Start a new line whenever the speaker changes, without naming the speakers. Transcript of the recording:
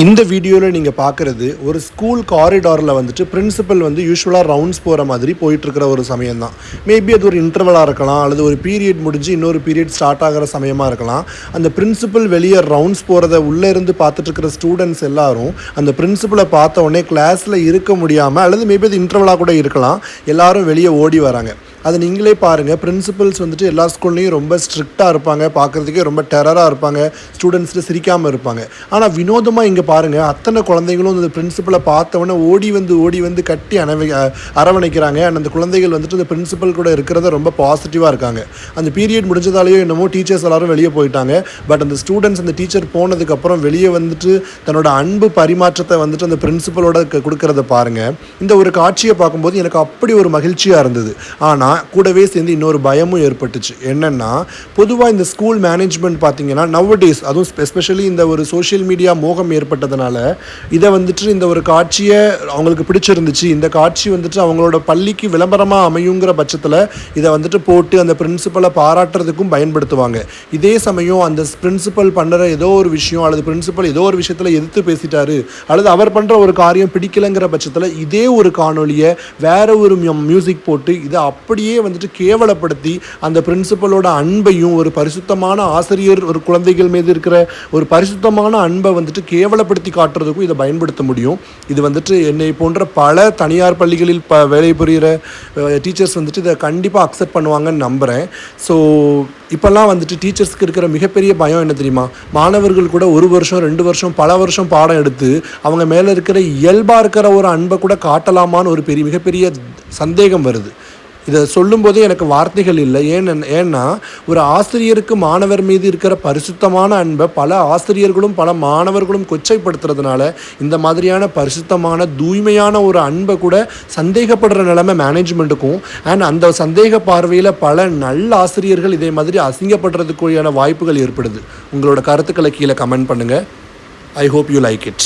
இந்த வீடியோவில் நீங்கள் பார்க்குறது ஒரு ஸ்கூல் காரிடாரில் வந்துட்டு பிரின்சிபல் வந்து யூஸ்வலாக ரவுண்ட்ஸ் போகிற மாதிரி போயிட்டுருக்கிற ஒரு சமயம் தான். மேபி அது ஒரு இன்டர்வலாக இருக்கலாம், அல்லது ஒரு பீரியட் முடிஞ்சு இன்னொரு பீரியட் ஸ்டார்ட் ஆகிற சமயமாக இருக்கலாம். அந்த பிரின்சிபல் வெளியே ரவுண்ட்ஸ் போகிறத உள்ளே இருந்து பார்த்துட்ருக்கிற ஸ்டூடெண்ட்ஸ் எல்லாரும் அந்த பிரின்சிபலை பார்த்த உடனே கிளாஸில் இருக்க முடியாமல், அல்லது மேபி அது இன்டர்வலாக கூட இருக்கலாம், எல்லாரும் வெளியே ஓடி வராங்க. அது நீங்களே பாருங்கள், பிரின்சிபல்ஸ் வந்துட்டு எல்லா ஸ்கூல்லையும் ரொம்ப ஸ்ட்ரிக்டாக இருப்பாங்க, பார்க்குறதுக்கே ரொம்ப டெரராக இருப்பாங்க, ஸ்டூடெண்ட்ஸ்ட்டு சிரிக்காமல் இருப்பாங்க. ஆனால் வினோதமாக இங்கே பாருங்கள், அத்தனை குழந்தைகளும் அந்த பிரின்சிபலை பார்த்தவொடனே ஓடி வந்து கட்டி அரவணைக்கிறாங்க. அண்ட் அந்த குழந்தைகள் வந்துட்டு அந்த பிரின்சிபல் கூட இருக்கிறத ரொம்ப பாசிட்டிவாக இருக்காங்க. அந்த பீரியட் முடிஞ்சதாலேயோ என்னமோ டீச்சர்ஸ் எல்லாரும் வெளியே போயிட்டாங்க. பட் அந்த ஸ்டூடெண்ட்ஸ் அந்த டீச்சர் போனதுக்கப்புறம் வெளியே வந்துட்டு தன்னோட அன்பு பரிமாற்றத்தை வந்துட்டு அந்த பிரின்சிபலோட கொடுக்கறத பாருங்கள். இந்த ஒரு காட்சியை பார்க்கும்போது எனக்கு அப்படி ஒரு மகிழ்ச்சியாக இருந்தது. ஆனால் கூடவே சேர்ந்து இன்னொரு பயமும் ஏற்பட்டுச்சு. என்னென்னா, பொதுவாக இந்த ஸ்கூல் மேனேஜ்மெண்ட் பார்த்தீங்கன்னா நவடேஸ், அதுவும் எஸ்பெஷலி இந்த ஒரு சோஷியல் மீடியா மோகம் ஏற்பட்டதுனால இதை வந்துட்டு இந்த ஒரு காட்சியை அவங்களுக்கு பிடிச்சிருந்துச்சு, இந்த காட்சி வந்துட்டு அவங்களோட பள்ளிக்கு விளம்பரமாக அமையுங்கிற பட்சத்தில் இதை வந்துட்டு போட்டு அந்த பிரின்சிபலை பாராட்டுறதுக்கும் பயன்படுத்துவாங்க. இதே சமயம் அந்த பிரின்சிபல் பண்ணுற ஏதோ ஒரு விஷயம், அல்லது பிரின்சிபல் ஏதோ ஒரு விஷயத்தில் எதிர்த்து பேசிட்டாரு, அல்லது அவர் பண்ணுற ஒரு காரியம் பிடிக்கலைங்கிற பட்சத்தில் இதே ஒரு காணொலியை வேற ஒரு மியூசிக் போட்டு இதை அப்படியே வந்துட்டு கேவலப்படுத்தி அந்த பிரின்சிபலோட அன்பையும், ஒரு பரிசுத்தமான ஆசிரியர் ஒரு குழந்தைகள் மீது இருக்கிற ஒரு பரிசுத்தமான அன்பை வந்துட்டு கேவலப்படுத்தி காட்டுறதுக்கும் இதை பயன்படுத்த முடியும். இது வந்துட்டு என்னை போன்ற பல தனியார் பள்ளிகளில் வேலை புரிகிற டீச்சர்ஸ் வந்துட்டு இதை கண்டிப்பாக அக்செப்ட் பண்ணுவாங்கன்னு நம்புகிறேன். ஸோ இப்போல்லாம் வந்துட்டு டீச்சர்ஸ்க்கு இருக்கிற மிகப்பெரிய பயம் என்ன தெரியுமா? மாணவர்கள் கூட 1 வருஷம் 2 வருஷம் பல வருஷம் பாடம் எடுத்து அவங்க மேலே இருக்கிற இயல்பாக இருக்கிற ஒரு அன்பை கூட காட்டலாமான்னு ஒரு மிகப்பெரிய சந்தேகம் வருது. இதை சொல்லும்போதே எனக்கு வார்த்தைகள் இல்லை. ஏன்னா ஒரு ஆசிரியருக்கு மாணவர் மீது இருக்கிற பரிசுத்தமான அன்பை பல ஆசிரியர்களும் பல மாணவர்களும் கொச்சைப்படுத்துறதுனால இந்த மாதிரியான பரிசுத்தமான தூய்மையான ஒரு அன்பை கூட சந்தேகப்படுற நிலைமை மேனேஜ்மெண்ட்டுக்கும், அண்ட் அந்த சந்தேக பார்வையில் பல நல்ல ஆசிரியர்கள் இதே மாதிரி அசிங்கப்படுறதுக்குரியான வாய்ப்புகள் ஏற்படுது. உங்களோட கருத்துக்களை கீழே கமெண்ட் பண்ணுங்கள். I hope you like it.